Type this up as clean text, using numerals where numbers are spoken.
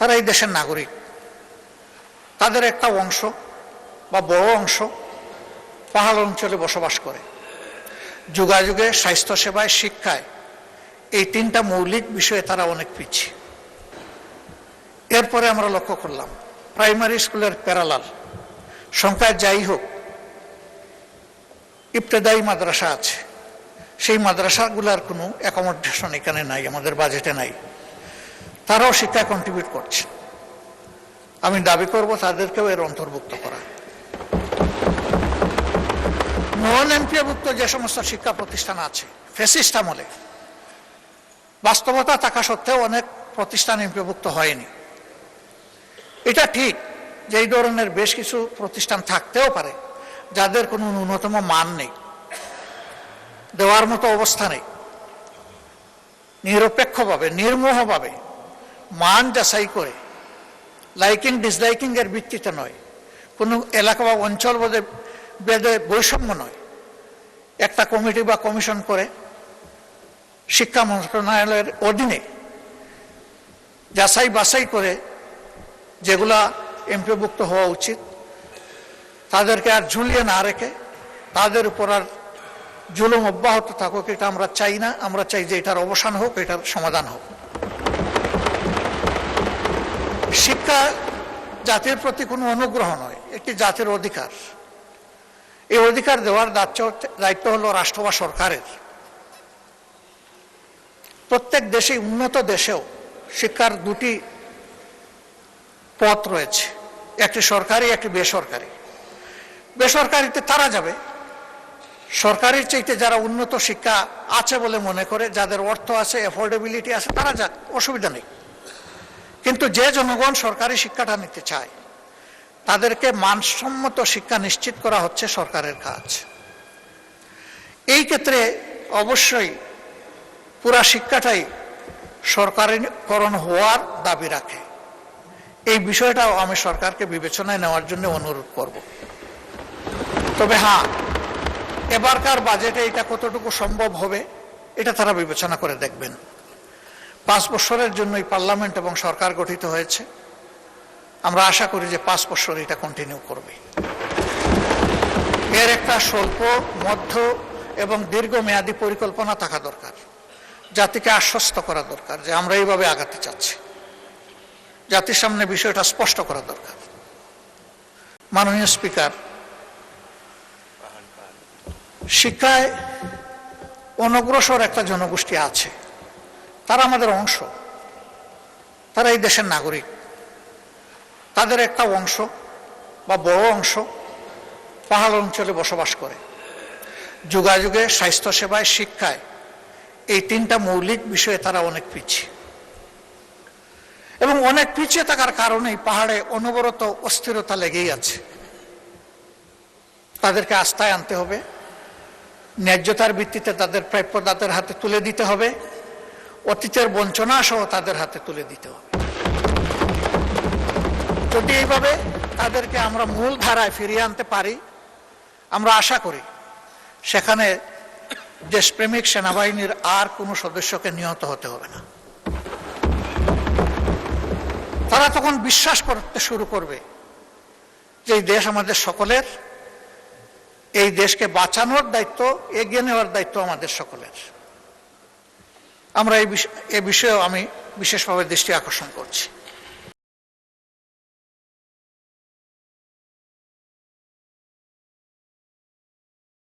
তারা এই দেশের নাগরিক। তাদের একটা অংশ বা বড় অংশ পাহাড় অঞ্চলে বসবাস করে। যোগাযোগে, স্বাস্থ্যসেবায়, শিক্ষায় এই তিনটা মৌলিক বিষয়ে তারা অনেক পিছিয়ে। এরপরে আমরা লক্ষ্য করলাম প্রাইমারি স্কুলের প্যারালাল সংখ্যায় যাই হোক ইবতেদায়ী মাদ্রাসা আছে, সেই মাদ্রাসাগুলোর কোনো অ্যাকোমোডেশন এখানে নাই, আমাদের বাজেটে নাই। তারাও শিক্ষায় কন্ট্রিবিউট করছে। আমি দাবি করব তাদেরকেও এর অন্তর্ভুক্ত করা। নন এমপিওভুক্ত যে সমস্ত শিক্ষা প্রতিষ্ঠান আছে ফ্যাসিস্ট আমলে, বাস্তবতা থাকা সত্ত্বেও অনেক প্রতিষ্ঠান এমপিওভুক্ত হয়নি। এটা ঠিক যে এই ধরনের বেশ কিছু প্রতিষ্ঠান থাকতেও পারে যাদের কোনো ন্যূনতম মান নেই, দেওয়ার মতো অবস্থা নেই। নিরপেক্ষভাবে, নির্মোহভাবে মান যাচাই করে, লাইকিং ডিসলাইকিং এর ভিত্তিতে নয়, কোনো এলাকা বা অঞ্চল ভেদে বৈষম্য নয়, একটা কমিটি বা কমিশন করে শিক্ষা মন্ত্রণালয়ের অধীনে যাচাই বাছাই করে যেগুলা এমপিওভুক্ত হওয়া উচিত তাদেরকে আর ঝুলিয়ে না রেখে তাদের উপর আর জুলুম অব্যাহত থাকুক, এটা আমরা চাই না। আমরা চাই যে এটার অবসান হোক, এটার সমাধান হোক। শিক্ষা জাতির প্রতি কোনো অনুগ্রহ নয়, একটি জাতির অধিকার। এই অধিকার দেওয়ার দায়িত্ব হলো রাষ্ট্র বা সরকারের। প্রত্যেক দেশে, উন্নত দেশেও শিক্ষার দুটি পথ রয়েছে, একটি সরকারি, একটি বেসরকারি। বেসরকারিতে তারা যাবে, সরকারির চাইতে যারা উন্নত শিক্ষা আছে বলে মনে করে, যাদের অর্থ আছে, অ্যাফোর্ডেবিলিটি আছে, তারা যাক, অসুবিধা নেই। কিন্তু যে জনগণ সরকারি শিক্ষাটা নিতে চায় তাদেরকে মানসম্মত শিক্ষা নিশ্চিত করা হচ্ছে সরকারের কাজ। এই ক্ষেত্রে অবশ্যই পুরা শিক্ষাটাই সরকারিকরণ হওয়ার দাবি রাখে। এই বিষয়টাও আমি সরকারকে বিবেচনায় নেওয়ার জন্য অনুরোধ করব। তবে হ্যাঁ, এবারকার বাজেটে এটা কতটুকু সম্ভব হবে এটা তারা বিবেচনা করে দেখবেন। 5 বছরের জন্য এই পার্লামেন্ট এবং সরকার গঠিত হয়েছে। আমরা আশা করি যে 5 বছর এটা কন্টিনিউ করবে। এর একটা স্বল্প, মধ্য এবং দীর্ঘমেয়াদী পরিকল্পনা থাকা দরকার। জাতিকে আশ্বস্ত করা দরকার যে আমরা এইভাবে আগাতে চাচ্ছি। জাতির সামনে বিষয়টা স্পষ্ট করা দরকার। মাননীয় স্পিকার, শিক্ষায় অনগ্রসর একটা জনগোষ্ঠী আছে, তারা আমাদের অংশ, তারা এই দেশের নাগরিক। তাদের একটা অংশ বা বড় অংশ পাহাড় অঞ্চলে বসবাস করে। যোগাযোগে, স্বাস্থ্যসেবায়, শিক্ষায় এই তিনটা মৌলিক বিষয়ে তারা অনেক পিছিয়ে। এবং অনেক পিছিয়ে থাকার কারণেই পাহাড়ে অনবরত অস্থিরতা লেগেই আছে। তাদেরকে আস্থায় আনতে হবে, ন্যায্যতার ভিত্তিতে তাদের প্রাপ্য তাদের হাতে তুলে দিতে হবে, অতীতের বঞ্চনা সহ তাদের হাতে তুলে দিতে হবে। যদি এইভাবে তাদেরকে আমরা মূল ধারায় ফিরিয়ে আনতে পারি, আমরা আশা করি সেখানে দেশপ্রেমিক সেনাবাহিনীর আর কোনো সদস্যকে নিহত হতে হবে না। তারা তখন বিশ্বাস করতে শুরু করবে যে এই দেশ আমাদের সকলের, এই দেশকে বাঁচানোর দায়িত্ব, এগিয়ে নেওয়ার দায়িত্ব আমাদের সকলের। আমরা এই বিষয়েও আমি বিশেষভাবে দৃষ্টি আকর্ষণ করছি।